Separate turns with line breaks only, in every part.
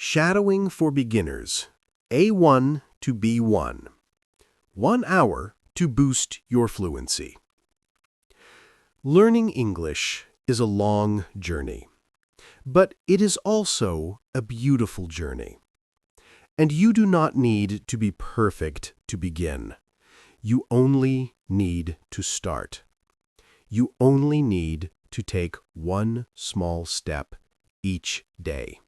Shadowing for Beginners, A1 to B1. 1 hour to boost your fluency. Learning English is a long journey, but it is also a beautiful journey. And you do not need to be perfect to begin. You only need to start. You only need to take one small step each day.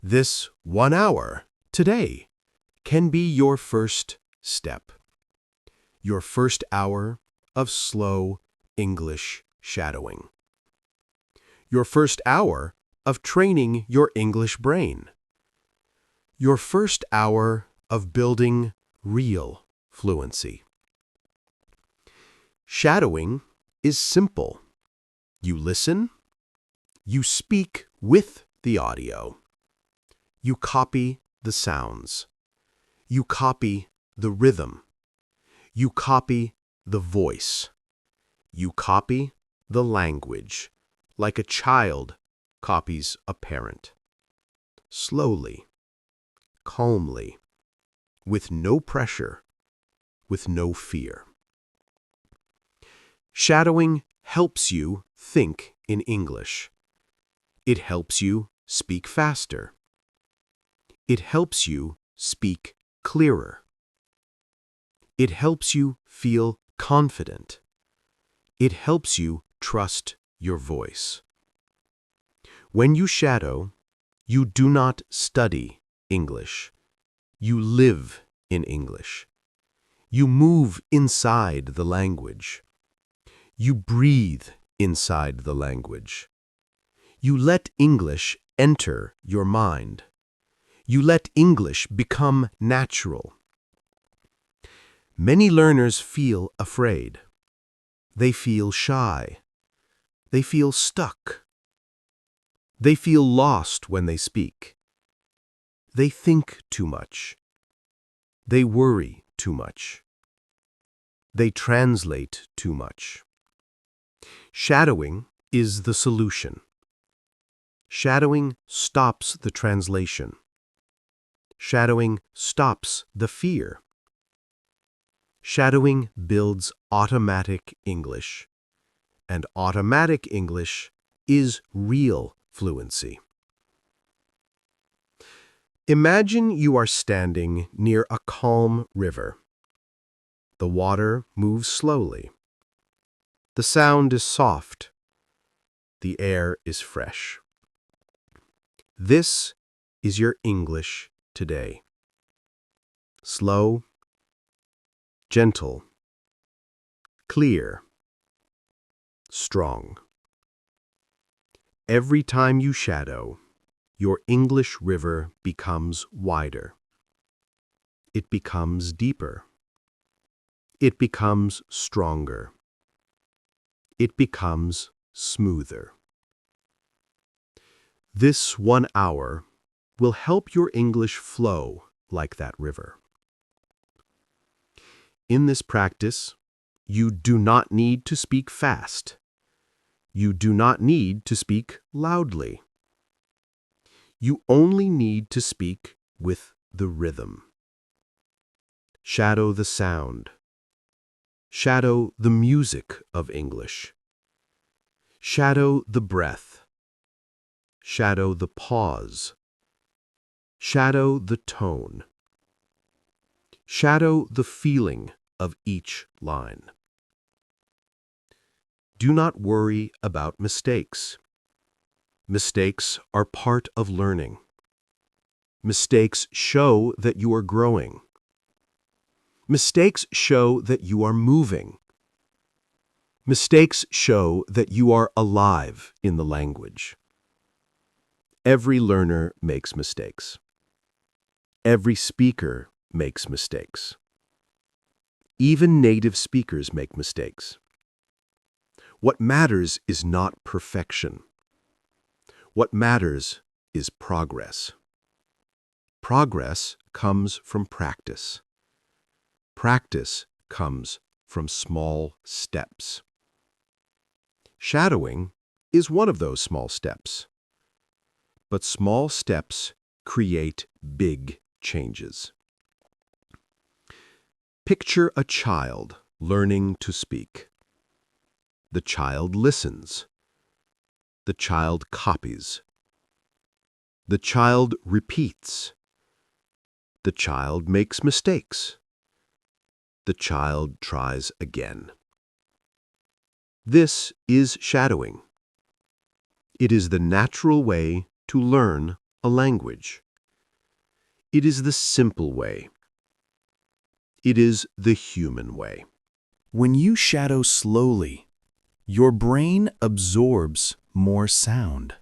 This 1 hour today can be your first step. Your first hour of slow English shadowing. Your first hour of training your English brain. Your first hour of building real fluency. Shadowing is simple. You listen, you speak with the audio. You copy the sounds. You copy the rhythm. You copy the voice. You copy the language, like a child copies a parent. Slowly, calmly, with no pressure, with no fear. Shadowing helps you think in English. It helps you speak faster. It helps you speak clearer. It helps you feel confident. It helps you trust your voice. When you shadow, you do not study English. You live in English. You move inside the language. You breathe inside the language. You let English enter your mind. You let English become natural. Many learners feel afraid. They feel shy. They feel stuck. They feel lost when they speak. They think too much. They worry too much. They translate too much. Shadowing is the solution. Shadowing stops the translation. Shadowing stops the fear. Shadowing builds automatic English. And automatic English is real fluency. Imagine you are standing near a calm river. The water moves slowly. The sound is soft. The air is fresh. This is your English today. Slow, gentle, clear, strong. Every time you shadow, your English river becomes wider. It becomes deeper. It becomes stronger. It becomes smoother. This 1 hour will help your English flow like that river. In this practice, you do not need to speak fast. You do not need to speak loudly. You only need to speak with the rhythm. Shadow the sound. Shadow the music of English. Shadow the breath. Shadow the pause. Shadow the tone. Shadow the feeling of each line. Do not worry about mistakes. Mistakes are part of learning. Mistakes show that you are growing. Mistakes show that you are moving. Mistakes show that you are alive in the language. Every learner makes mistakes. Every speaker makes mistakes. Even native speakers make mistakes. What matters is not perfection. What matters is progress. Progress comes from practice. Practice comes from small steps. Shadowing is one of those small steps. but small steps create big changes. Picture a child learning to speak. The child listens. The child copies. The child repeats. The child makes mistakes. The child tries again. This is shadowing. It is the natural way to learn a language. It is the simple way. It is the human way.
When you shadow slowly, your brain absorbs more sound.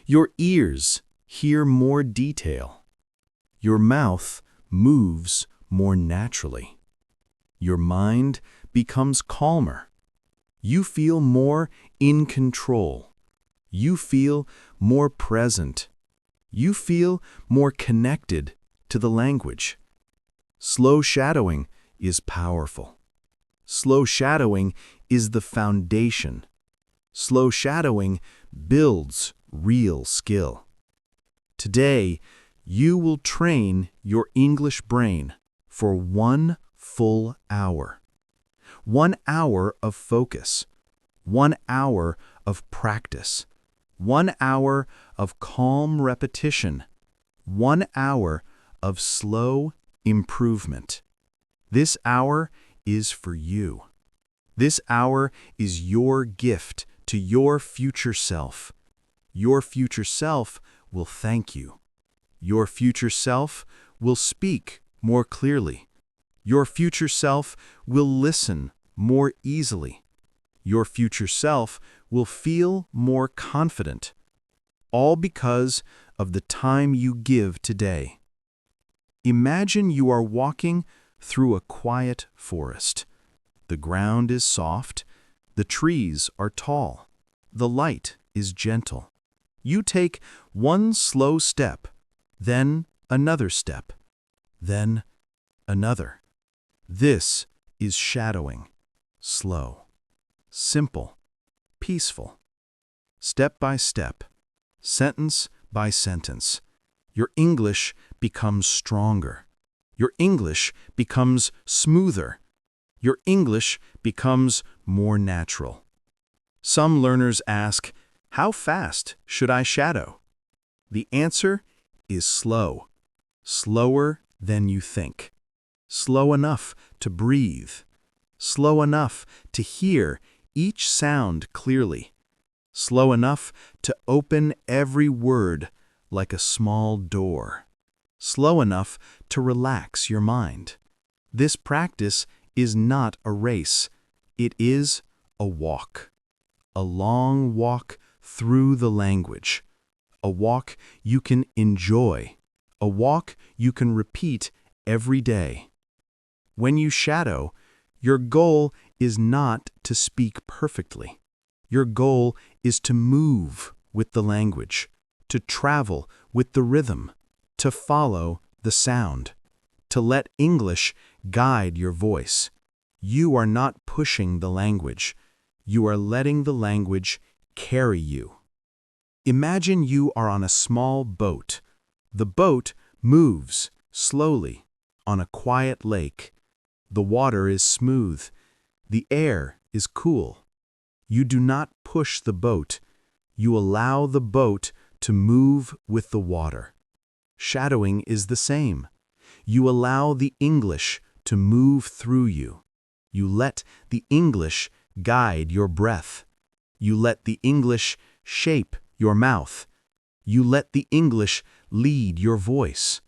Your ears hear more detail. Your mouth moves more naturally. Your mind becomes calmer. You feel more in control. You feel more present. You feel more connected to the language. Slow shadowing is powerful. Slow shadowing is the foundation. Slow shadowing builds real skill. Today, you will train your English brain for 1 full hour. 1 hour of focus. 1 hour of practice. 1 hour of calm repetition. 1 hour of slow improvement. This hour is for you. This hour is your gift to your future self. Your future self will thank you. Your future self will speak more clearly. Your future self will listen more easily. Your future self will feel more confident. All because of the time you give today. Imagine you are walking through a quiet forest. The ground is soft. The trees are tall. The light is gentle. You take 1 slow step, then another step, then another. This is shadowing. Slow, simple, peaceful. Step by step, sentence by sentence, your English becomes stronger. Your English becomes smoother. Your English becomes more natural. Some learners ask, how fast should I shadow? The answer is slow. Slower than you think. Slow enough to breathe. Slow enough to hear each sound clearly. Slow enough to open every word like a small door. Slow enough to relax your mind. This practice is not a race. It is a walk. A long walk through the language. A walk you can enjoy. A walk you can repeat every day. When you shadow, your goal is not to speak perfectly. Your goal is to move with the language, to travel with the rhythm, to follow the sound, to let English guide your voice. You are not pushing the language. You are letting the language carry you. Imagine you are on a small boat. The boat moves slowly on a quiet lake. The water is smooth. The air is cool. You do not push the boat. You allow the boat to move with the water. Shadowing is the same. You allow the English to move through you. You let the English guide your breath. You let the English shape your mouth. You let the English lead your voice.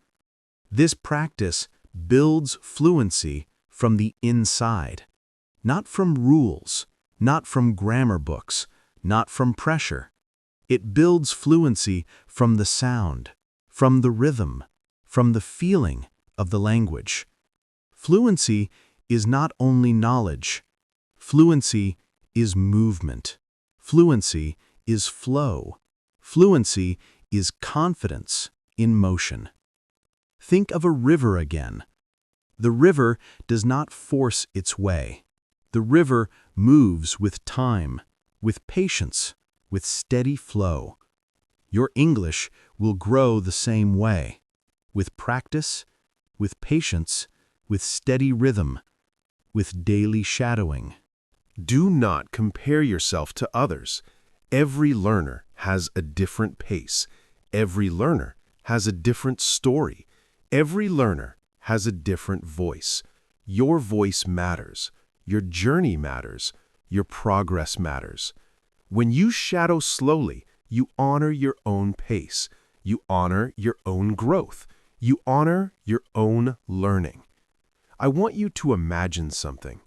This practice builds fluency from the inside, not from rules, not from grammar books, not from pressure. It builds fluency from the sound, from the rhythm, from the feeling of the language. Fluency is not only knowledge. Fluency is movement. Fluency is flow. Fluency is confidence in motion. Think of a river again. The river does not force its way. The river moves with time, with patience, with steady flow. Your English will grow the same way, with practice, with patience, with steady rhythm, with daily shadowing.
Do not compare yourself to others. Every learner has a different pace. Every learner has a different story. Every learner has a different voice. Your voice matters. Your journey matters. Your progress matters. When you shadow slowly, you honor your own pace. You honor your own growth. You honor your own learning. I want you to imagine something.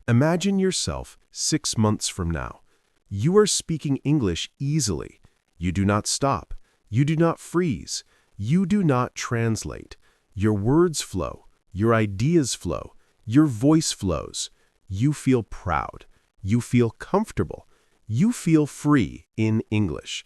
Imagine yourself 6 months from now. You are speaking English easily. You do not stop. You do not freeze. You do not translate. Your words flow. Your ideas flow. Your voice flows. You feel proud. You feel comfortable. You feel free in English.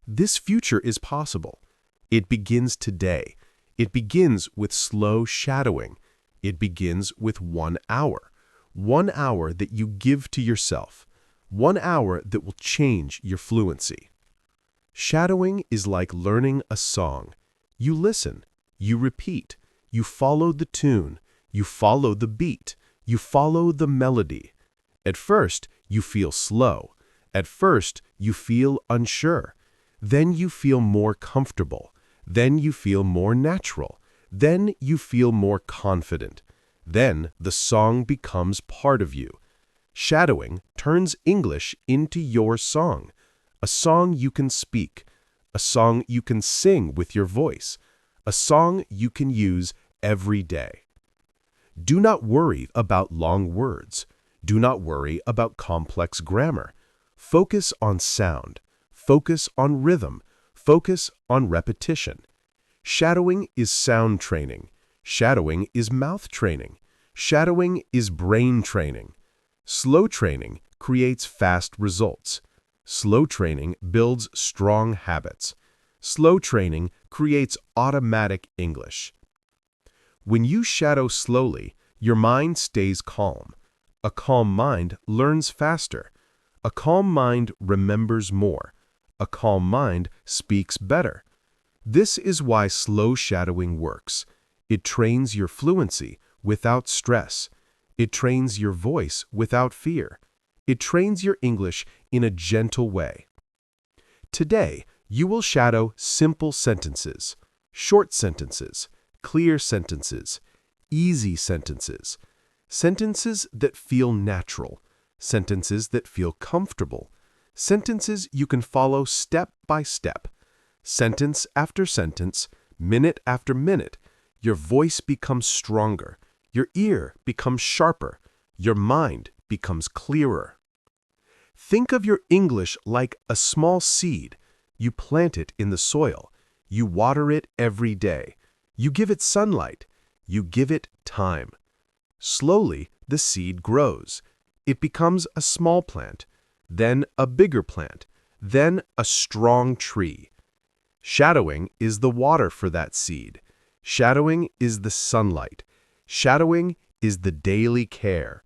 This future is possible. It begins today. It begins with slow shadowing. It begins with 1 hour. 1 hour that you give to yourself. 1 hour that will change your fluency. Shadowing is like learning a song. You listen. You repeat. You follow the tune. You follow the beat. You follow the melody. At first, you feel slow. At first, you feel unsure. Then you feel more comfortable. Then you feel more natural. Then you feel more confident. Then the song becomes part of you. Shadowing turns English into your song, a song you can speak, a song you can sing with your voice, a song you can use every day. Do not worry about long words. Do not worry about complex grammar. Focus on sound. Focus on rhythm. Focus on repetition. Shadowing is sound training. Shadowing is mouth training. Shadowing is brain training. Slow training creates fast results. Slow training builds strong habits. Slow training creates automatic English. When you shadow slowly, your mind stays calm. A calm mind learns faster. A calm mind remembers more. A calm mind speaks better. This is why slow shadowing works. It trains your fluency without stress. It trains your voice without fear. It trains your English in a gentle way. Today, you will shadow simple sentences, short sentences, clear sentences, easy sentences, sentences that feel natural, sentences that feel comfortable, sentences you can follow step by step, sentence after sentence, minute after minute. Your voice becomes stronger. Your ear becomes sharper. Your mind becomes clearer. Think of your English like a small seed. You plant it in the soil. You water it every day. You give it sunlight. You give it time. Slowly, the seed grows. It becomes a small plant, then a bigger plant, then a strong tree. Shadowing is the water for that seed. Shadowing is the sunlight. Shadowing is the daily care.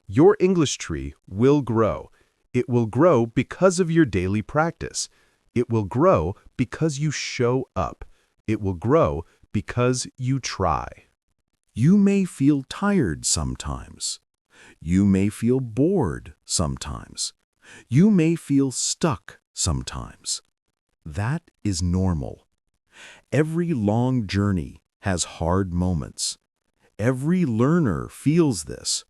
Your English tree will grow. It will grow because of your daily practice. It will grow because you show up. It will grow because you try.
You may feel tired sometimes. You may feel bored sometimes. You may feel stuck sometimes. That is normal. Every long journey has hard moments. Every learner feels this.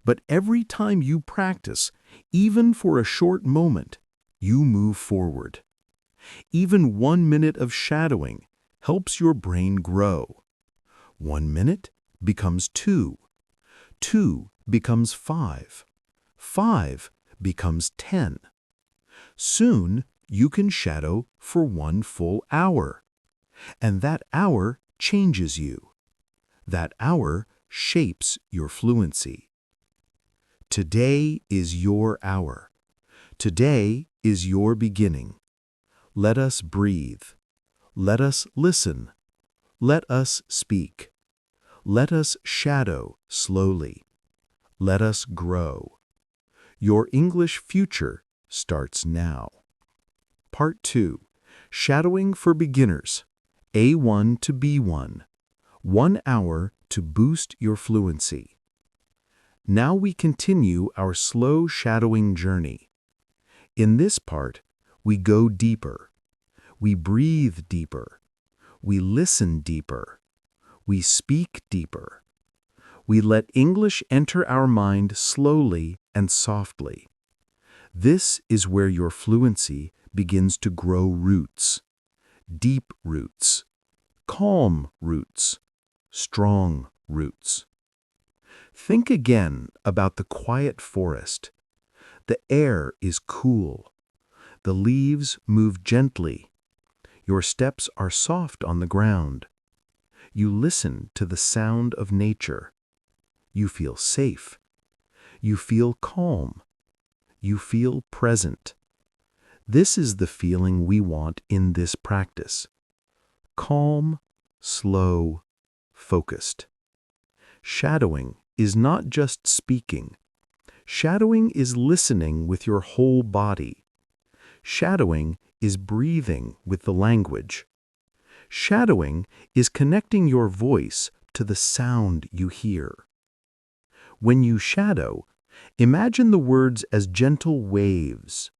But every time you practice, even for a short moment, you move forward. Even 1 minute of shadowing helps your brain grow. 1 minute becomes 2. 2 becomes 5. 5 becomes 10. Soon, you can shadow for 1 full hour. And that hour changes you. That hour shapes your fluency. Today is your hour. Today is your beginning. Let us breathe. Let us listen. Let us speak. Let us shadow slowly. Let us grow. Your English future starts now. Part 2. Shadowing for beginners, A1 to B1, 1 hour to boost your fluency. Now we continue our slow shadowing journey. In this part, we go deeper. We breathe deeper. We listen deeper. We speak deeper. We let English enter our mind slowly and softly. This is where your fluency begins to grow roots. Deep roots. Calm roots. Strong roots. Think again about the quiet forest. The air is cool. The leaves move gently. Your steps are soft on the ground. You listen to the sound of nature. You feel safe. You feel calm. You feel present. This is the feeling we want in this practice. Calm, slow, focused. Shadowing is not just speaking. Shadowing is listening with your whole body. Shadowing is breathing with the language. Shadowing is connecting your voice to the sound you hear. When you shadow, imagine the words as gentle waves.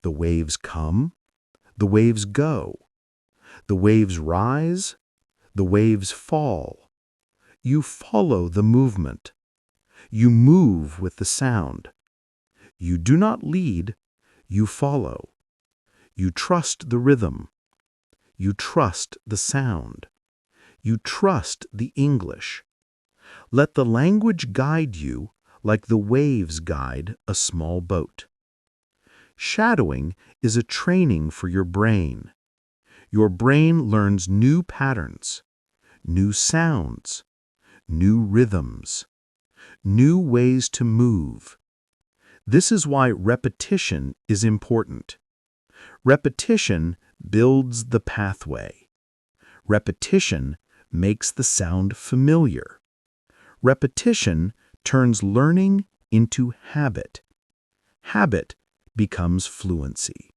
The waves come, the waves go. The waves rise, the waves fall. You follow the movement. You move with the sound. You do not lead, you follow. You trust the rhythm. You trust the sound. You trust the English. Let the language guide you like the waves guide a small boat. Shadowing is a training for your brain. Your brain learns new patterns, new sounds, new rhythms, new ways to move. This is why repetition is important. Repetition builds the pathway. Repetition makes the sound familiar. Repetition turns learning into habit. Habit becomes fluency.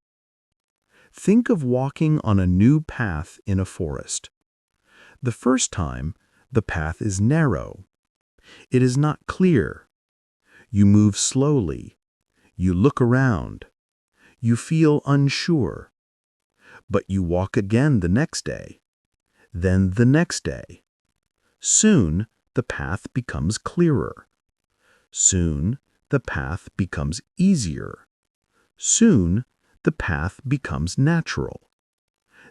Think of walking on a new path in a forest. The first time, the path is narrow. It is not clear. You move slowly. You look around. You feel unsure. But you walk again the next day. Then the next day. Soon, the path becomes clearer. Soon, the path becomes easier. Soon, the path becomes natural.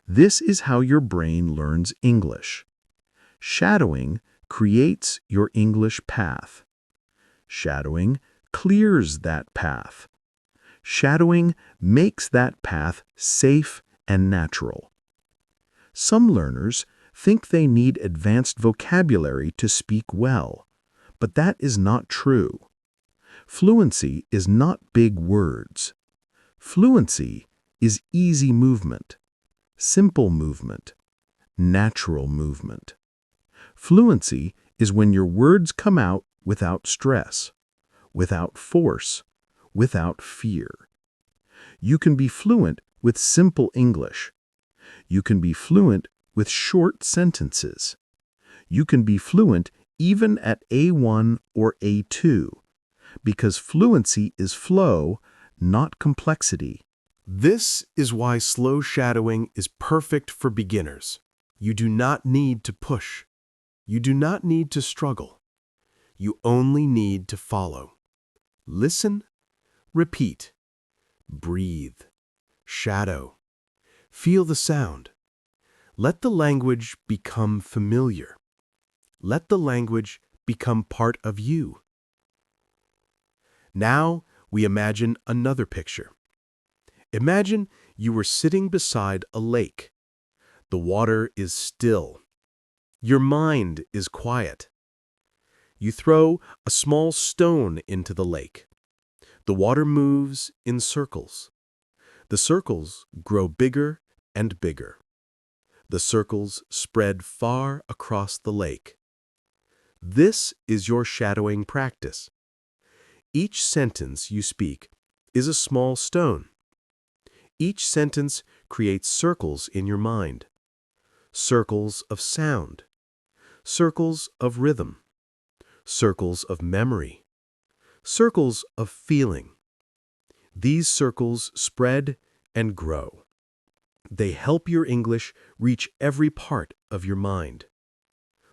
This is how your brain learns English. Shadowing creates your English path. Shadowing clears that path. Shadowing makes that path safe and natural. Some learners think they need advanced vocabulary to speak well, but that is not true. Fluency is not big words. Fluency is easy movement, simple movement, natural movement. Fluency is when your words come out without stress, without force, without fear. You can be fluent with simple English. You can be fluent with short sentences. You can be fluent even at A1 or A2, because fluency is flow, not complexity.
This is why slow shadowing is perfect for beginners. You do not need to push. You do not need to struggle. You only need to follow. Listen, repeat, breathe, shadow. Feel the sound. Let the language become familiar. Let the language become part of you. Now we imagine another picture. Imagine you were sitting beside a lake. The water is still. Your mind is quiet. You throw a small stone into the lake. The water moves in circles. The circles grow bigger and bigger. The circles spread far across the lake. This is your shadowing practice. Each sentence you speak is a small stone. Each sentence creates circles in your mind. Circles of sound, circles of rhythm, circles of memory, circles of feeling. These circles spread and grow. They help your English reach every part of your mind.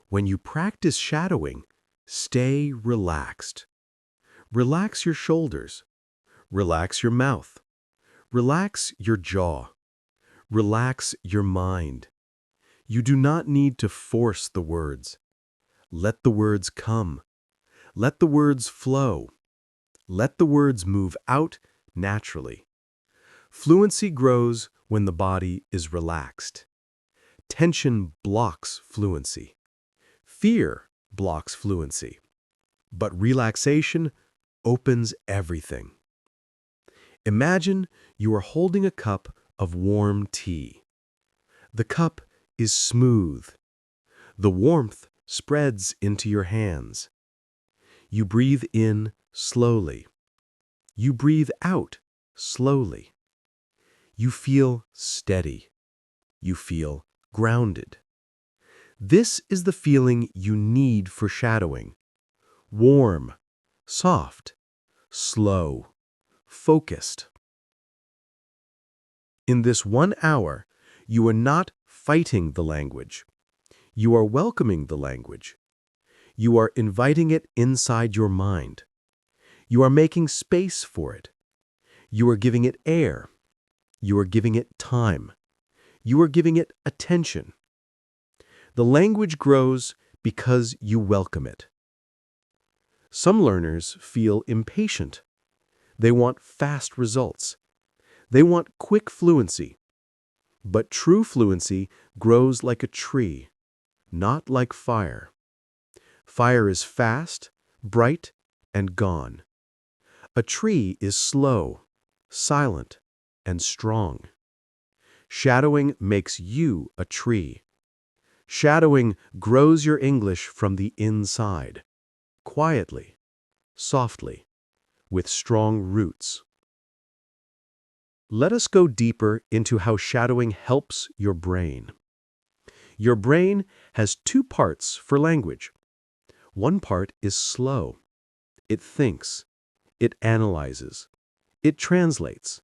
When you practice shadowing, stay relaxed. Relax your shoulders. Relax your mouth. Relax your jaw. Relax your mind. You do not need to force the words. Let the words come. Let the words flow. Let the words move out naturally. Fluency grows when the body is relaxed. Tension blocks fluency. Fear blocks fluency. But relaxation opens everything. Imagine you are holding a cup of warm tea. The cup is smooth. The warmth spreads into your hands. You breathe in slowly. You breathe out slowly. You feel steady. You feel grounded. This is the feeling you need for shadowing. Warm, soft, slow, focused. In this 1 hour, you are not fighting the language. You are welcoming the language. You are inviting it inside your mind. You are making space for it. You are giving it air. You are giving it time. You are giving it attention. The language grows because you welcome it. Some learners feel impatient. They want fast results. They want quick fluency. But true fluency grows like a tree, not like fire. Fire is fast, bright, and gone. A tree is slow, silent, and strong. Shadowing makes you a tree. Shadowing grows your English from the inside, quietly, softly, with strong roots. Let us go deeper into how shadowing helps your brain. Your brain has 2 parts for language. One part is slow. It thinks. It analyzes. It translates.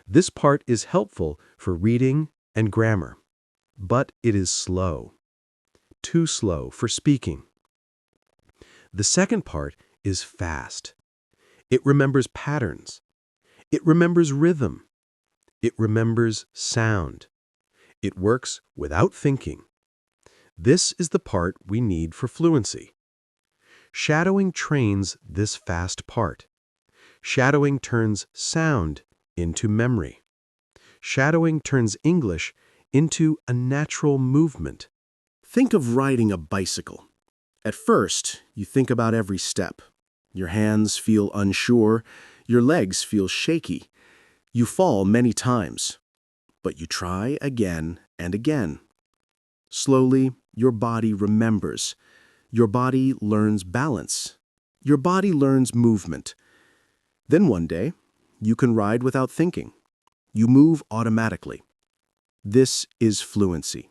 This part is helpful for reading and grammar, but it is slow. Too slow for speaking. The second part is fast. It remembers patterns. It remembers rhythm. It remembers sound. It works without thinking. This is the part we need for fluency. Shadowing trains this fast part. Shadowing turns sound into memory. Shadowing turns English into a natural movement. Think of riding a bicycle. At first, you think about every step. Your hands feel unsure. Your legs feel shaky. You fall many times. But you try again and again. Slowly, your body remembers. Your body learns balance. Your body learns movement. Then one day, you can ride without thinking. You move automatically. This is fluency.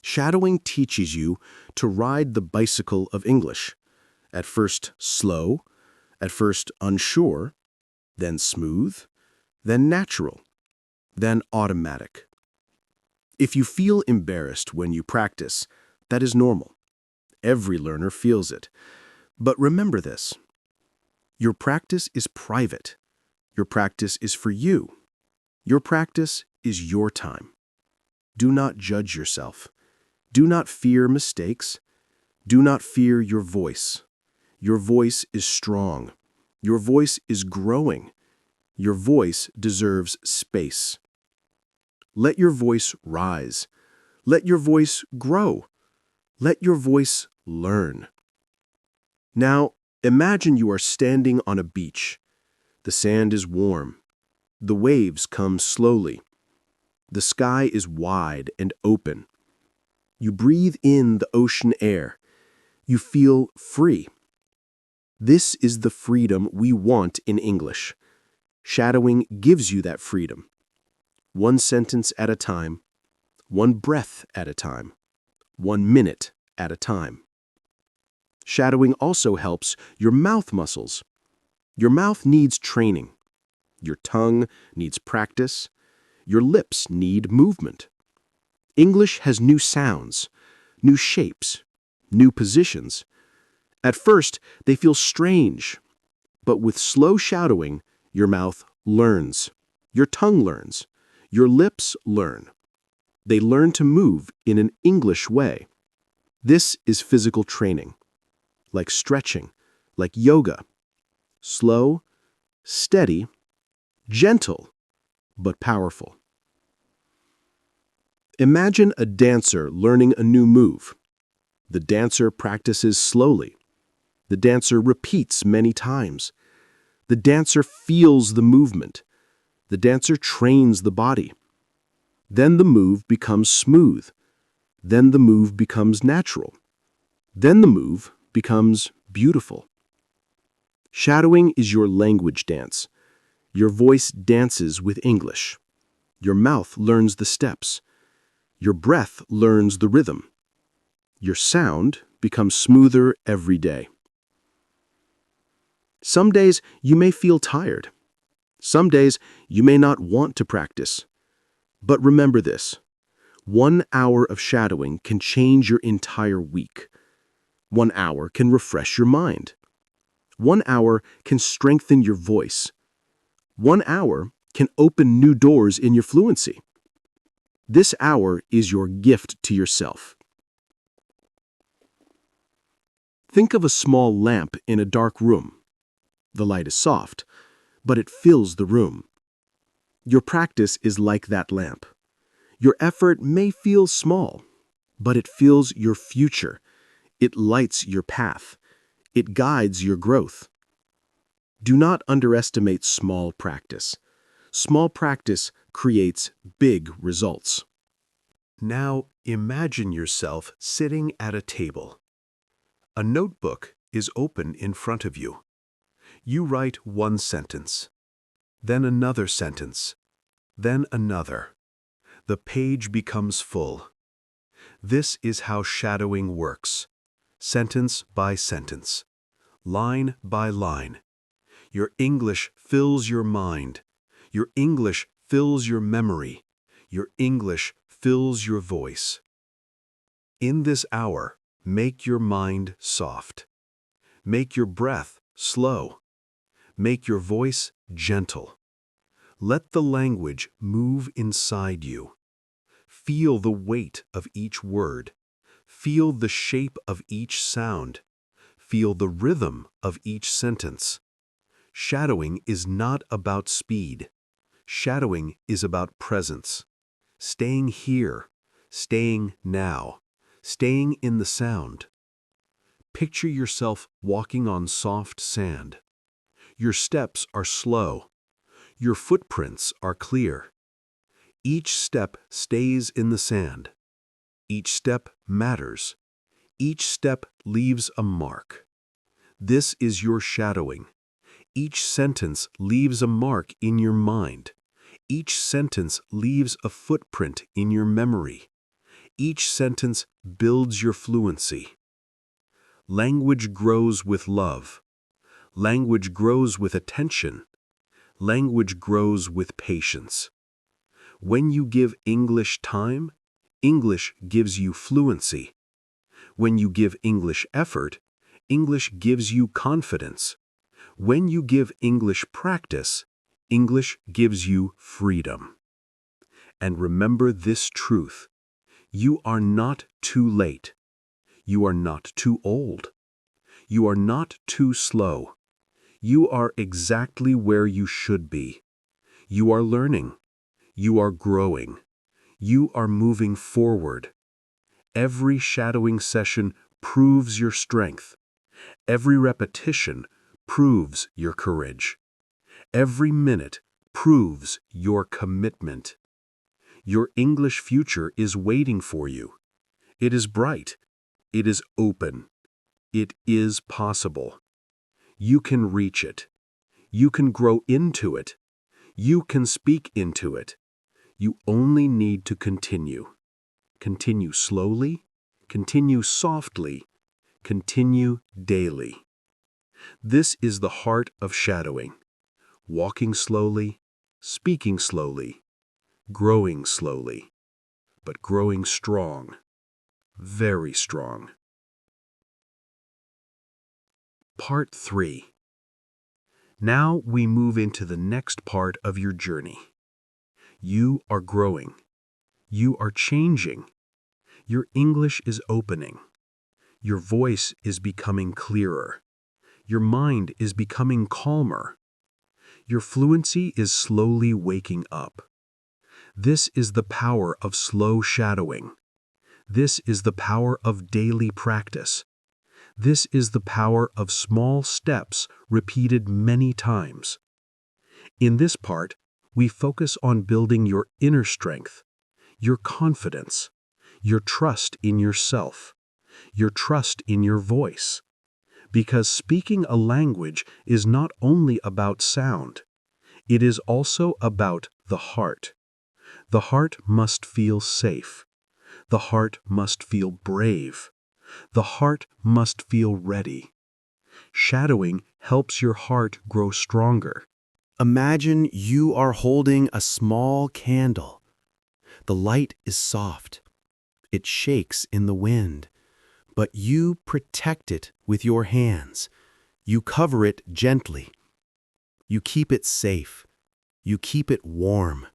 Shadowing teaches you to ride the bicycle of English. At first slow, at first unsure, then smooth, then natural, then automatic. If you feel embarrassed when you practice, that is normal. Every learner feels it. But remember this. Your practice is private. Your practice is for you. Your practice is your time. Do not judge yourself. Do not fear mistakes. Do not fear your voice. Your voice is strong. Your voice is growing. Your voice deserves space. Let your voice rise. Let your voice grow. Let your voice learn. Now, imagine you are standing on a beach. The sand is warm. The waves come slowly. The sky is wide and open. You breathe in the ocean air. You feel free. This is the freedom we want in English. Shadowing gives you that freedom. one sentence at a time, one breath at a time, 1 minute at a time. Shadowing also helps your mouth muscles. Your mouth needs training. Your tongue needs practice. Your lips need movement. English has new sounds, new shapes, new positions. At first, they feel strange, but with slow shadowing, your mouth learns. Your tongue learns. Your lips learn. They learn to move in an English way. This is physical training, like stretching, like yoga. Slow, steady, gentle, but powerful. Imagine a dancer learning a new move. The dancer practices slowly. The dancer repeats many times. The dancer feels the movement. The dancer trains the body. Then the move becomes smooth. Then the move becomes natural. Then the move becomes beautiful. Shadowing is your language dance. Your voice dances with English. Your mouth learns the steps. Your breath learns the rhythm. Your sound becomes smoother every day. Some days you may feel tired. Some days you may not want to practice. But remember this: 1 hour of shadowing can change your entire week. 1 hour can refresh your mind. 1 hour can strengthen your voice. 1 hour can open new doors in your fluency. This hour is your gift to yourself. Think of a small lamp in a dark room. The light is soft, but it fills the room. Your practice is like that lamp. Your effort may feel small, but it fills your future. It lights your path. It guides your growth. Do not underestimate small practice. Small practice creates big results. Now imagine yourself sitting at a table. A notebook is open in front of you. You write one sentence, then another sentence, then another. The page becomes full. This is how shadowing works, sentence by sentence, line by line. Your English fills your mind. Your English fills your memory. Your English fills your voice. In this hour, make your mind soft. Make your breath slow. Make your voice gentle. Let the language move inside you. Feel the weight of each word. Feel the shape of each sound. Feel the rhythm of each sentence. Shadowing is not about speed. Shadowing is about presence. Staying here, staying now, staying in the sound. Picture yourself walking on soft sand. Your steps are slow. Your footprints are clear. Each step stays in the sand. Each step matters. Each step leaves a mark. This is your shadowing. Each sentence leaves a mark in your mind. Each sentence leaves a footprint in your memory. Each sentence builds your fluency. Language grows with love. Language grows with attention. Language grows with patience. When you give English time, English gives you fluency. When you give English effort, English gives you confidence. When you give English practice, English gives you freedom. And remember this truth: you are not too late. You are not too old. You are not too slow. You are exactly where you should be. You are learning. You are growing. You are moving forward. Every shadowing session proves your strength. Every repetition proves your courage. Every minute proves your commitment. Your English future is waiting for you. It is bright. It is open. It is possible. You can reach it. You can grow into it. You can speak into it. You only need to continue. Continue slowly, continue softly, continue daily. This is the heart of shadowing. Walking slowly, speaking slowly, growing slowly, but growing strong, very strong. Part 3. Now we move into the next part of your journey. You are growing. You are changing. Your English is opening. Your voice is becoming clearer. Your mind is becoming calmer. Your fluency is slowly waking up. This is the power of slow shadowing. This is the power of daily practice. This is the power of small steps repeated many times. In this part, we focus on building your inner strength, your confidence, your trust in yourself, your trust in your voice. Because speaking a language is not only about sound, it is also about the heart. The heart must feel safe. The heart must feel brave. The heart must feel ready. Shadowing helps your heart grow stronger.
Imagine you are holding a small candle. The light is soft. It shakes in the wind, but you protect it with your hands. You cover it gently. You keep it safe. You keep it warm.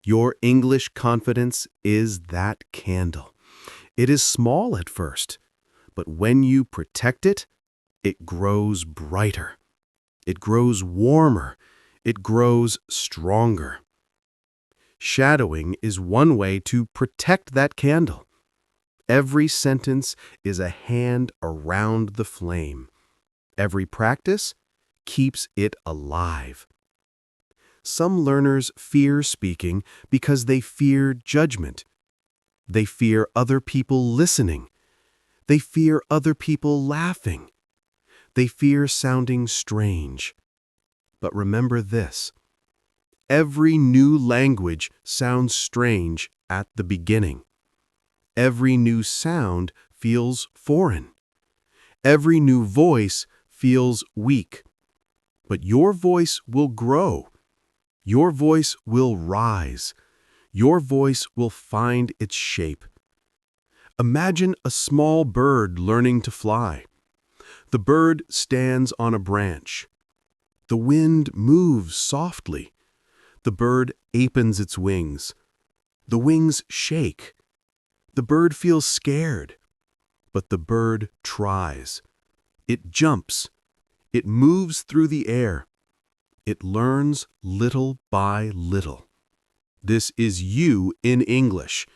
Your English confidence is that candle. It is small at first, but when you protect it, it grows brighter. It grows warmer. It grows stronger. Shadowing is one way to protect that candle. Every sentence is a hand around the flame. Every practice keeps it alive. Some learners fear speaking because they fear judgment. They fear other people listening. They fear other people laughing. They fear sounding strange. But remember this: every new language sounds strange at the beginning. Every new sound feels foreign. Every new voice feels weak. But your voice will grow. Your voice will rise. Your voice will find its shape. Imagine a small bird learning to fly. The bird stands on a branch. The wind moves softly. The bird opens its wings. The wings shake. The bird feels scared. But the bird tries. It jumps. It moves through the air. It learns little by little. This is you in English.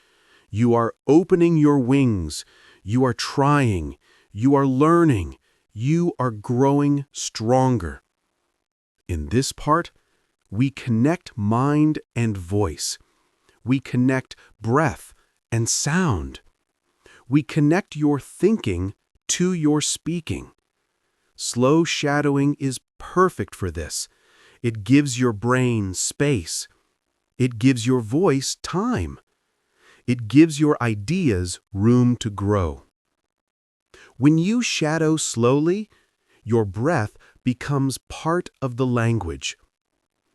You are opening your wings. You are trying. You are learning. You are growing stronger. In this part, we connect mind and voice. We connect breath and sound. We connect your thinking to your speaking. Slow shadowing is perfect for this. It gives your brain space. It gives your voice time. It gives your ideas room to grow. When you shadow slowly, your breath becomes part of the language.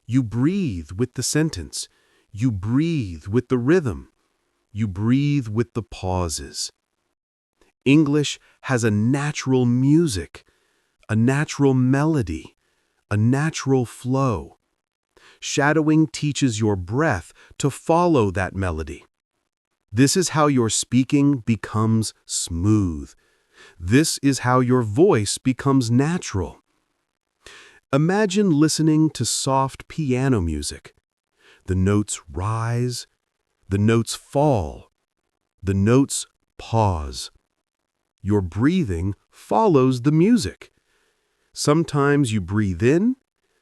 You breathe with the sentence. You breathe with the rhythm. You breathe with the pauses. English has a natural music, a natural melody, a natural flow. Shadowing teaches your breath to follow that melody. This is how your speaking becomes smooth. This is how your voice becomes natural. Imagine listening to soft piano music. The notes rise, the notes fall, the notes pause. Your breathing follows the music. Sometimes you breathe in,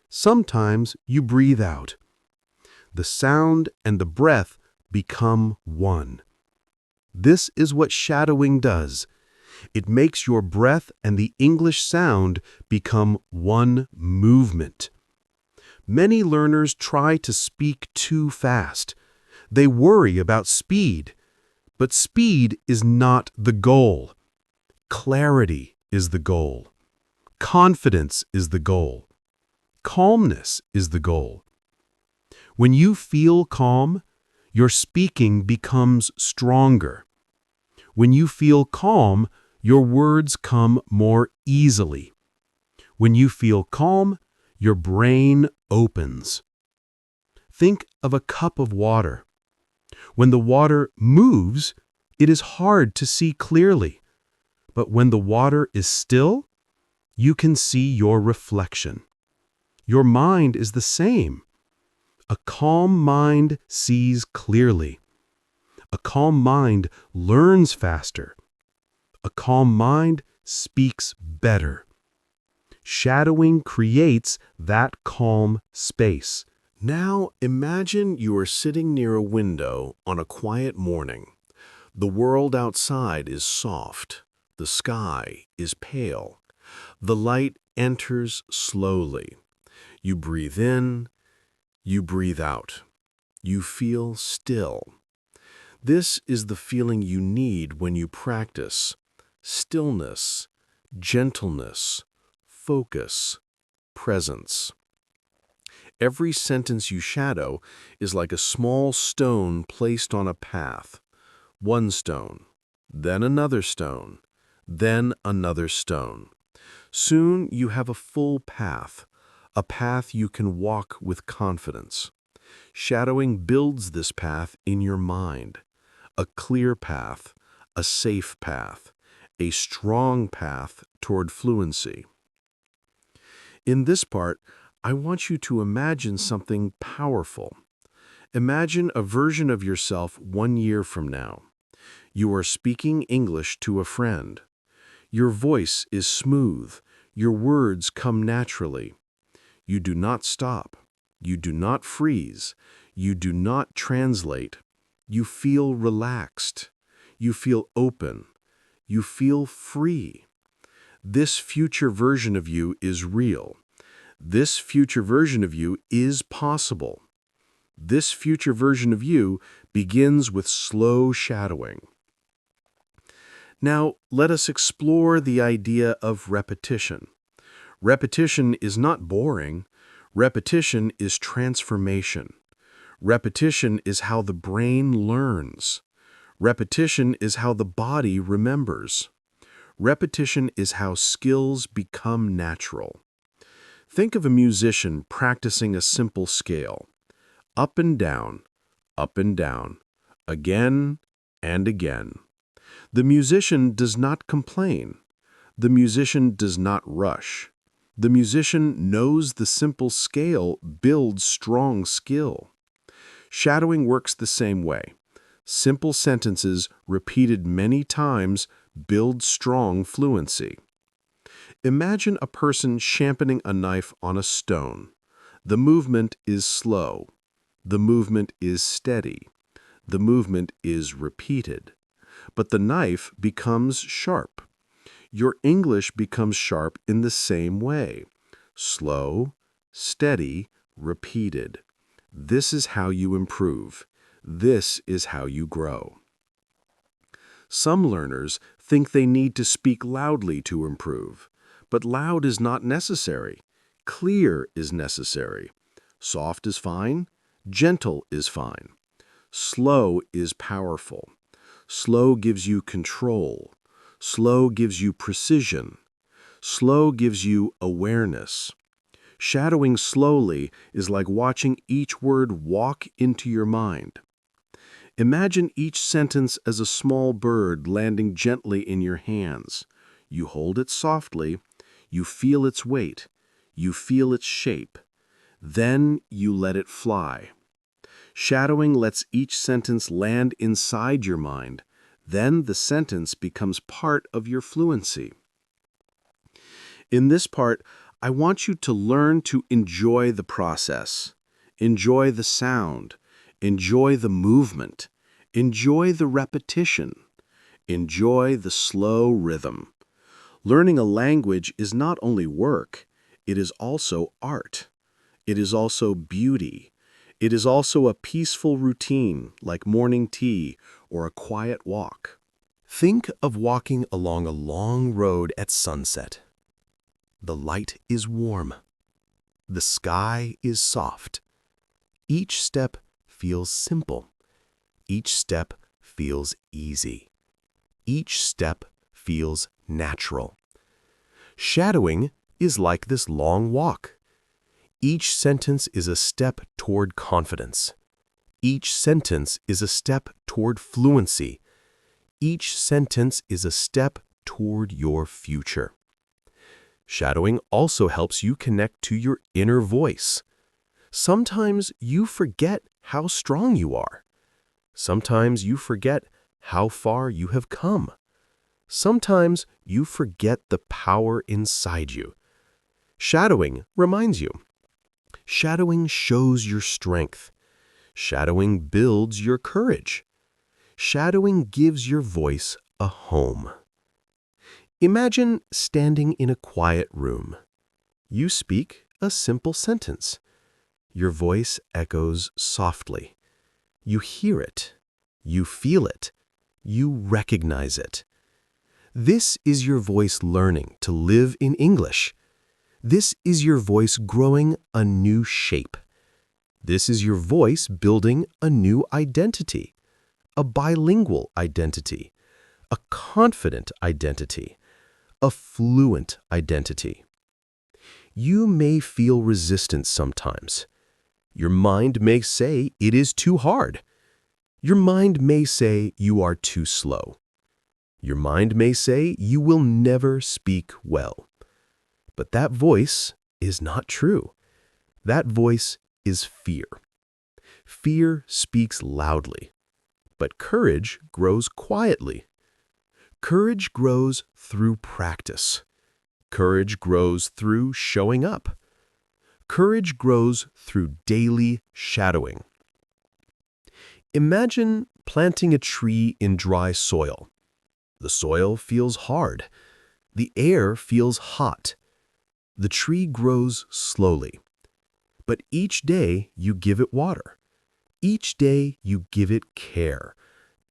sometimes you breathe out. The sound and the breath become one. This is what shadowing does. It makes your breath and the English sound become one movement. Many learners try to speak too fast.
They worry about speed, but speed is not the goal. Clarity is the goal. Confidence is the goal. Calmness is the goal. When you feel calm, your speaking becomes stronger. When you feel calm, your words come more easily. When you feel calm, your brain opens. Think of a cup of water. When the water moves, it is hard to see clearly. But when the water is still, you can see your reflection. Your mind is the same. A calm mind sees clearly. A calm mind learns faster. A calm mind speaks better. Shadowing creates that calm space. Now imagine you are sitting near a window on a quiet morning. The world outside is soft. The sky is pale. The light enters slowly. You breathe in, you breathe out. You feel still. This is the feeling you need when you practice stillness, gentleness, focus, presence. Every sentence you shadow is like a small stone placed on a path. One stone, then another stone, then another stone. Soon you have a full path, a path you can walk with confidence. Shadowing builds this path in your mind. A clear path, a safe path, a strong path toward fluency. In this part, I want you to imagine something powerful. Imagine a version of yourself 1 year from now. You are speaking English to a friend. Your voice is smooth. Your words come naturally. You do not stop. You do not freeze. You do not translate. You feel relaxed. You feel open. You feel free. This future version of you is real. This future version of you is possible. This future version of you begins with slow shadowing. Now, let us explore the idea of repetition. Repetition is not boring. Repetition is transformation. Repetition is how the brain learns. Repetition is how the body remembers. Repetition is how skills become natural. Think of a musician practicing a simple scale. Up and down, again and again. The musician does not complain. The musician does not rush. The musician knows the simple scale builds strong skill. Shadowing works the same way. Simple sentences repeated many times build strong fluency. Imagine a person sharpening a knife on a stone. The movement is slow. The movement is steady. The movement is repeated. But the knife becomes sharp. Your English becomes sharp in the same way. Slow, steady, repeated. This is how you improve. This is how you grow. Some learners think they need to speak loudly to improve, but loud is not necessary. Clear is necessary. Soft is fine. Gentle is fine. Slow is powerful. Slow gives you control. Slow gives you precision. Slow gives you awareness. Shadowing slowly is like watching each word walk into your mind. Imagine each sentence as a small bird landing gently in your hands. You hold it softly. You feel its weight. You feel its shape. Then you let it fly. Shadowing lets each sentence land inside your mind. Then the sentence becomes part of your fluency. In this part, I want you to learn to enjoy the process. Enjoy the sound. Enjoy the movement. Enjoy the repetition. Enjoy the slow rhythm. Learning a language is not only work, it is also art. It is also beauty. It is also a peaceful routine, like morning tea or a quiet walk. Think of walking along a long road at sunset. The light is warm. The sky is soft. Each step feels simple. Each step feels easy. Each step feels natural. Shadowing is like this long walk. Each sentence is a step toward confidence. Each sentence is a step toward fluency. Each sentence is a step toward your future. Shadowing also helps you connect to your inner voice. Sometimes you forget how strong you are. Sometimes you forget how far you have come. Sometimes you forget the power inside you. Shadowing reminds you. Shadowing shows your strength. Shadowing builds your courage. Shadowing gives your voice a home. Imagine standing in a quiet room. You speak a simple sentence. Your voice echoes softly. You hear it. You feel it. You recognize it. This is your voice learning to live in English. This is your voice growing a new shape. This is your voice building a new identity, a bilingual identity, a confident identity, a fluent identity. You may feel resistance sometimes. Your mind may say it is too hard. Your mind may say you are too slow. Your mind may say you will never speak well. But that voice is not true. That voice is fear. Fear speaks loudly, but courage grows quietly. Courage grows through practice. Courage grows through showing up. Courage grows through daily shadowing. Imagine planting a tree in dry soil. The soil feels hard. The air feels hot. The tree grows slowly. But each day you give it water. Each day you give it care.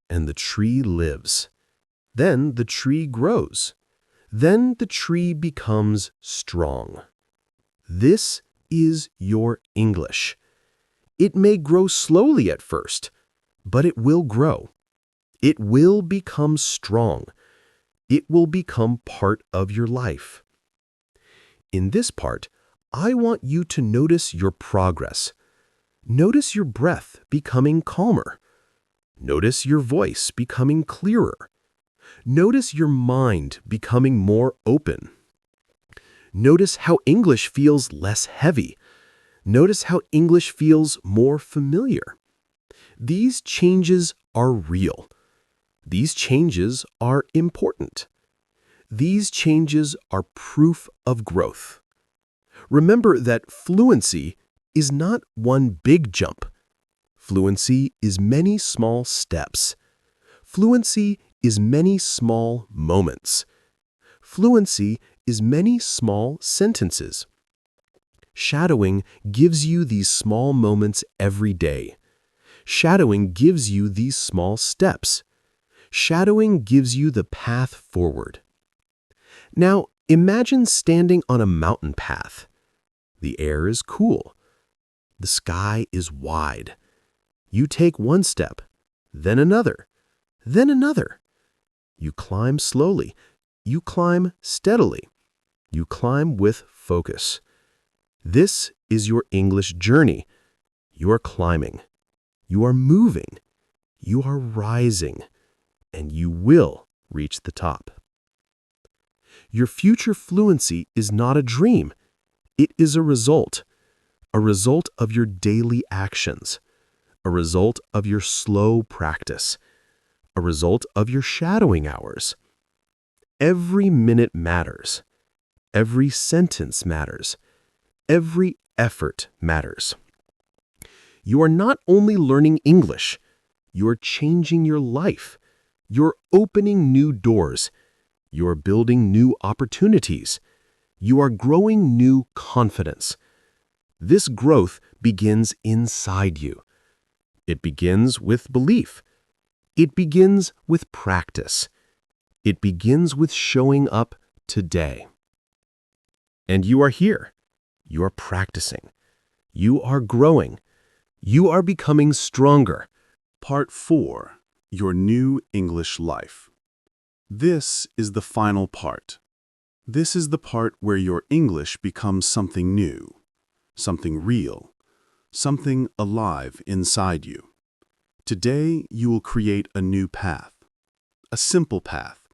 And the tree lives. Then the tree grows. Then the tree becomes strong. This is your English. It may grow slowly at first, but it will grow. It will become strong. It will become part of your life. In this part, I want you to notice your progress. Notice your breath becoming calmer. Notice your voice becoming clearer. Notice your mind becoming more open. Notice how English feels less heavy. Notice how English feels more familiar. These changes are real. These changes are important. These changes are proof of growth. Remember that fluency is not one big jump. Fluency is many small steps. Fluency is many small moments. Fluency is many small sentences. Shadowing gives you these small moments every day. Shadowing gives you these small steps. Shadowing gives you the path forward. Now, imagine standing on a mountain path. The air is cool. The sky is wide. You take one step, then another, then another. You climb slowly. You climb steadily. You climb with focus. This is your English journey. You are climbing. You are moving. You are rising. And you will reach the top. Your future fluency is not a dream. It is a result of your daily actions, a result of your slow practice, a result of your shadowing hours. Every minute matters. Every sentence matters. Every effort matters. You are not only learning English, you are changing your life. You're opening new doors. You're building new opportunities. You are growing new confidence. This growth begins inside you. It begins with belief. It begins with practice. It begins with showing up today. And you are here. You are practicing. You are growing. You are becoming stronger.
Part 4. Your New English Life. This is the final part. This is the part where your English becomes something new, something real, something alive inside you. Today, you will create a new path, a simple path,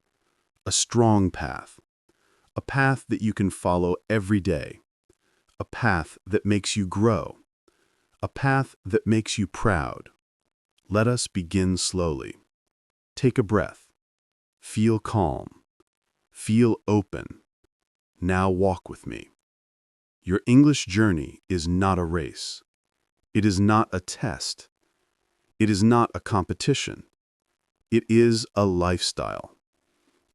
a strong path, a path that you can follow every day, a path that makes you grow, a path that makes you proud. Let us begin slowly. Take a breath. Feel calm. Feel open. Now walk with me. Your English journey is not a race. It is not a test. It is not a competition. It is a lifestyle.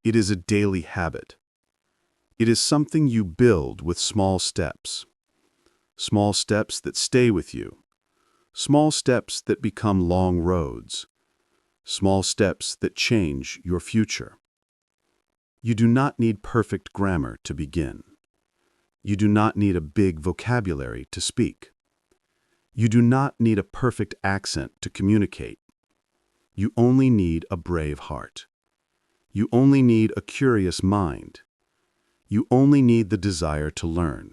It is a daily habit. It is something you build with small steps that stay with you, small steps that become long roads, small steps that change your future. You do not need perfect grammar to begin. You do not need a big vocabulary to speak. You do not need a perfect accent to communicate. You only need a brave heart. You only need a curious mind. You only need the desire to learn.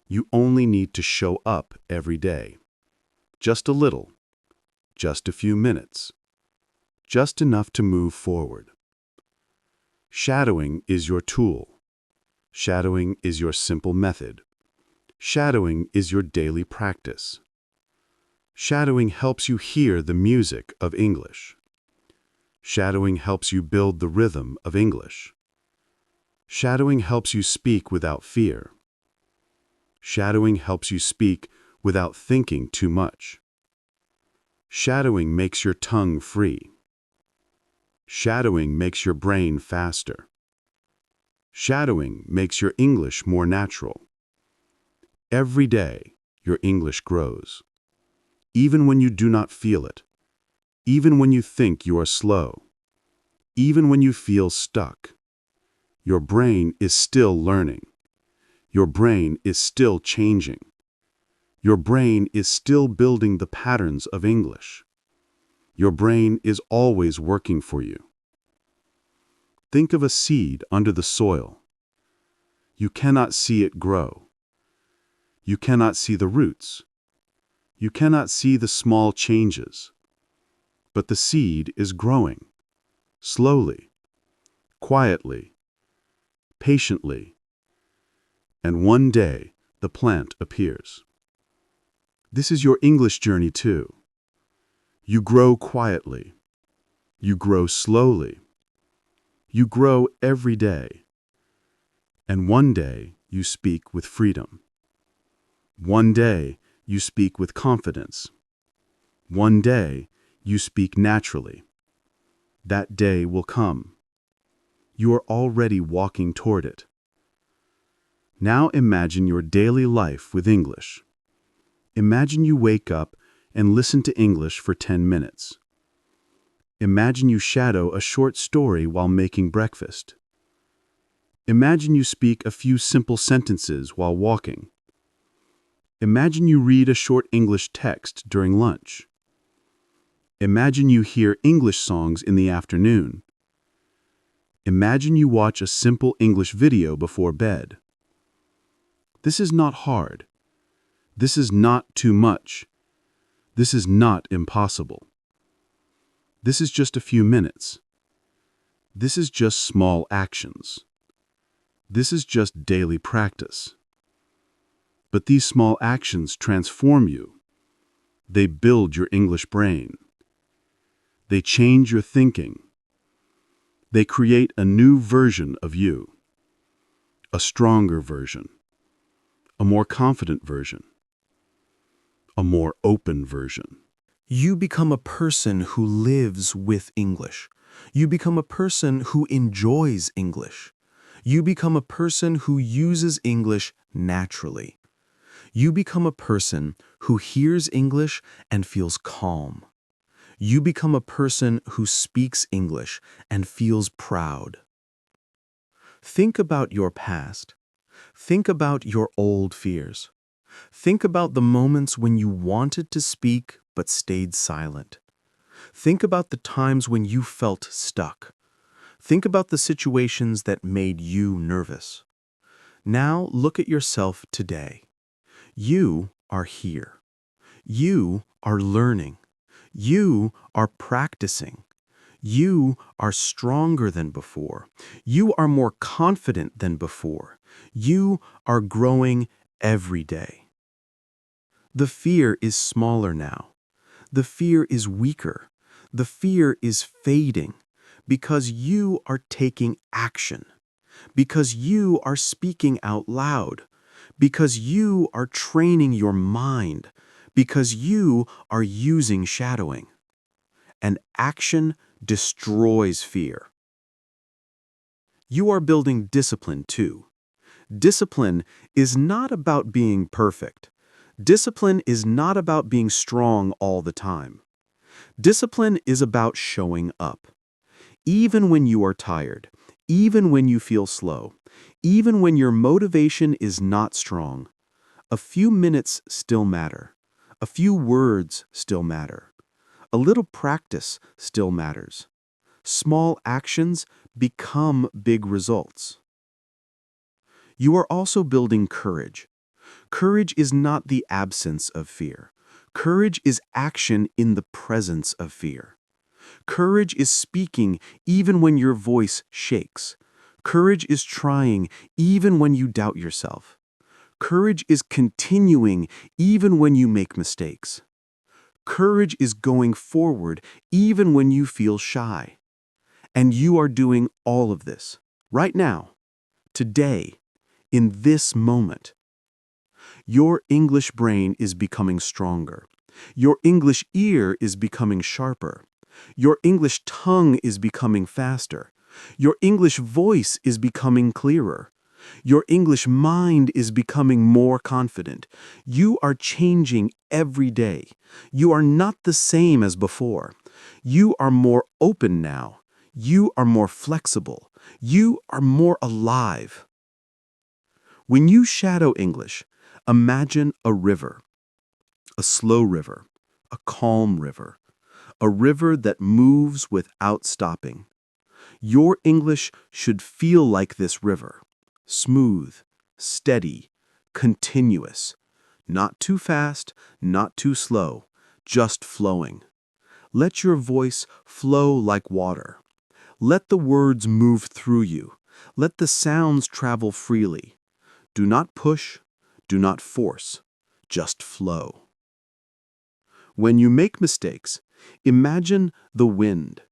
You only need to show up every day. Just a little. Just a few minutes. Just enough to move forward. Shadowing is your tool. Shadowing is your simple method. Shadowing is your daily practice. Shadowing helps you hear the music of English. Shadowing helps you build the rhythm of English. Shadowing helps you speak without fear. Shadowing helps you speak without thinking too much. Shadowing makes your tongue free. Shadowing makes your brain faster. Shadowing makes your English more natural. Every day, your English grows. Even when you do not feel it. Even when you think you are slow. Even when you feel stuck. Your brain is still learning. Your brain is still changing. Your brain is still building the patterns of English. Your brain is always working for you. Think of a seed under the soil. You cannot see it grow. You cannot see the roots. You cannot see the small changes. But the seed is growing, slowly, quietly, patiently, and one day the plant appears. This is your English journey too. You grow quietly. You grow slowly. You grow every day. And one day you speak with freedom. One day you speak with confidence. One day you speak naturally. That day will come. You are already walking toward it. Now imagine your daily life with English. Imagine you wake up and listen to English for 10 minutes. Imagine you shadow a short story while making breakfast. Imagine you speak a few simple sentences while walking. Imagine you read a short English text during lunch. Imagine you hear English songs in the afternoon. Imagine you watch a simple English video before bed. This is not hard. This is not too much. This is not impossible. This is just a few minutes. This is just small actions. This is just daily practice. But these small actions transform you. They build your English brain. They change your thinking. They create a new version of you. A stronger version. A more confident version. A more open version.
You become a person who lives with English. You become a person who enjoys English. You become a person who uses English naturally.
You become a person who hears English and feels calm. You become a person who speaks English and feels proud. Think about your past. Think about your old fears. Think about the moments when you wanted to speak but stayed silent. Think about the times when you felt stuck. Think about the situations that made you nervous. Now look at yourself today. You are here. You are learning. You are practicing. You are stronger than before. You are more confident than before. You are growing every day. The fear is smaller now. The fear is weaker. The fear is fading because you are taking action, because you are speaking out loud, because you are training your mind, because you are using shadowing. And action destroys fear. You are building discipline too. Discipline is not about being perfect. Discipline is not about being strong all the time. Discipline is about showing up. Even when you are tired, even when you feel slow, even when your motivation is not strong, a few minutes still matter. A few words still matter. A little practice still matters. Small actions become big results. You are also building courage. Courage is not the absence of fear. Courage is action in the presence of fear. Courage is speaking even when your voice shakes. Courage is trying even when you doubt yourself. Courage is continuing even when you make mistakes. Courage is going forward even when you feel shy. And you are doing all of this right now, today, in this moment. Your English brain is becoming stronger. Your English ear is becoming sharper. Your English tongue is becoming faster. Your English voice is becoming clearer. Your English mind is becoming more confident. You are changing every day. You are not the same as before. You are more open now. You are more flexible. You are more alive. When you shadow English, imagine a river, a slow river, a calm river, a river that moves without stopping. Your English should feel like this river, smooth, steady, continuous, not too fast, not too slow, just flowing. Let your voice flow like water. Let the words move through you. Let the sounds travel freely. Do not push, do not force, just flow. When you make mistakes, imagine the wind.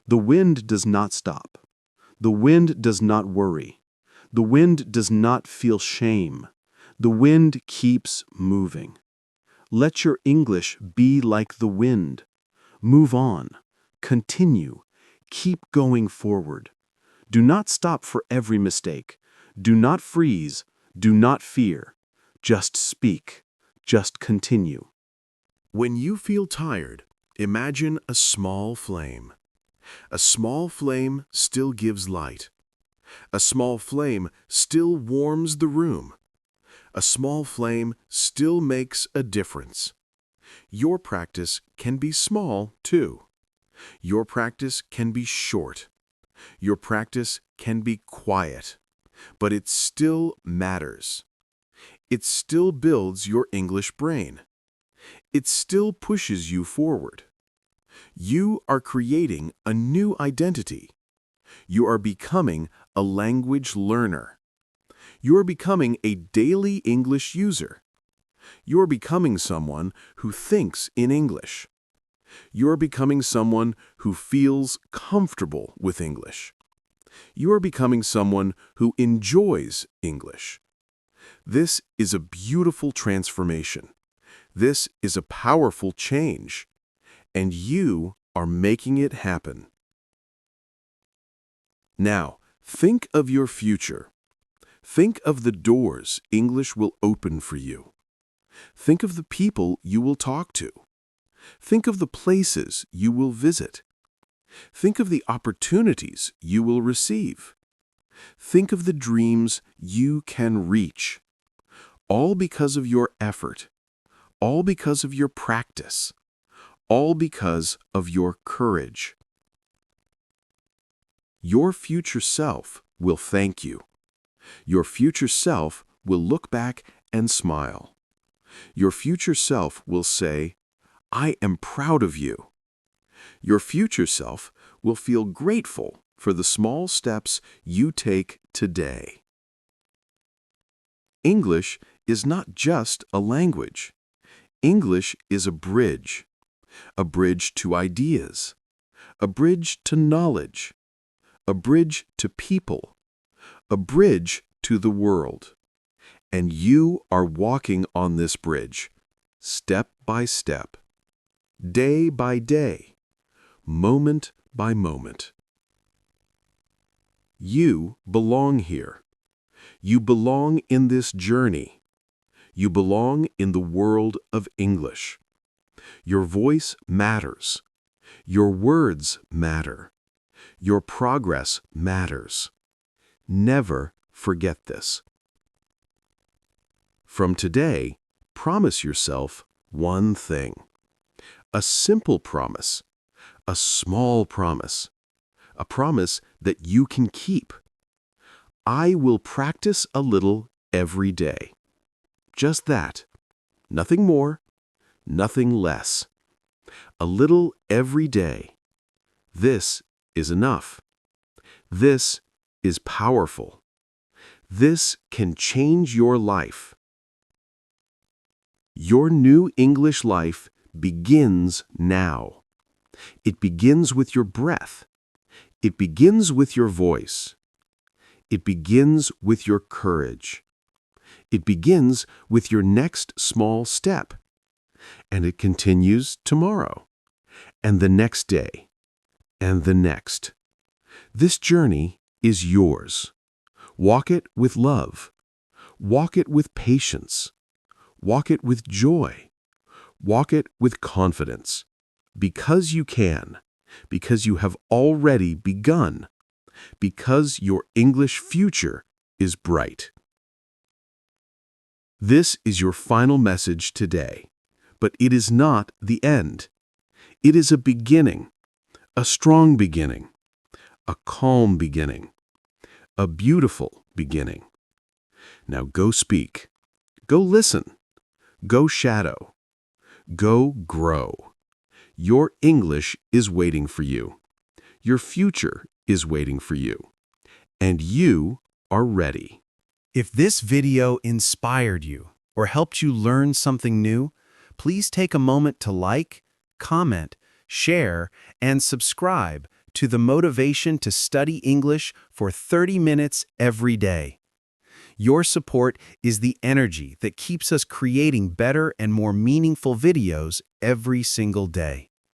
The wind does not stop. The wind does not worry. The wind does not feel shame. The wind keeps moving. Let your English be like the wind. Move on. Continue. Keep going forward. Do not stop for every mistake. Do not freeze. Do not fear. Just speak. Just continue.
When you feel tired, imagine a small flame. A small flame still gives light. A small flame still warms the room. A small flame still makes a difference. Your practice can be small, too. Your practice can be short. Your practice can be quiet. But it still matters. It still builds your English brain. It still pushes you forward. You are creating a new identity. You are becoming a language learner. You are becoming a daily English user. You are becoming someone who thinks in English. You are becoming someone who feels comfortable with English. You are becoming someone who enjoys English. This is a beautiful transformation. This is a powerful change. And you are making it happen. Now, think of your future. Think of the doors English will open for you. Think of the people you will talk to. Think of the places you will visit. Think of the opportunities you will receive. Think of the dreams you can reach. All because of your effort. All because of your practice. All because of your courage. Your future self will thank you. Your future self will look back and smile. Your future self will say, "I am proud of you." Your future self will feel grateful for the small steps you take today. English is not just a language. English is a bridge to ideas, a bridge to knowledge, a bridge to people, a bridge to the world. And you are walking on this bridge, step by step, day by day, moment by moment. You belong here. You belong in this journey. You belong in the world of English. Your voice matters. Your words matter. Your progress matters. Never forget this. From today, promise yourself one thing. A simple promise. A small promise. A promise that you can keep. I will practice a little every day. Just that. Nothing more, nothing less. A little every day. This is enough. This is powerful. This can change your life. Your new English life begins now. It begins with your breath. It begins with your voice. It begins with your courage. It begins with your next small step. And it continues tomorrow, and the next day, and the next. This journey is yours. Walk it with love. Walk it with patience. Walk it with joy. Walk it with confidence. Because you can. Because you have already begun. Because your English future is bright. This is your final message today, but it is not the end. It is a beginning, a strong beginning, a calm beginning, a beautiful beginning. Now go speak, go listen, go shadow, go grow. Your English is waiting for you. Your future is waiting for you. And you are ready.
If this video inspired you or helped you learn something new, please take a moment to like, comment, share, and subscribe to the Motivation to Study English for 30 minutes every day. Your support is the energy that keeps us creating better and more meaningful videos every single day.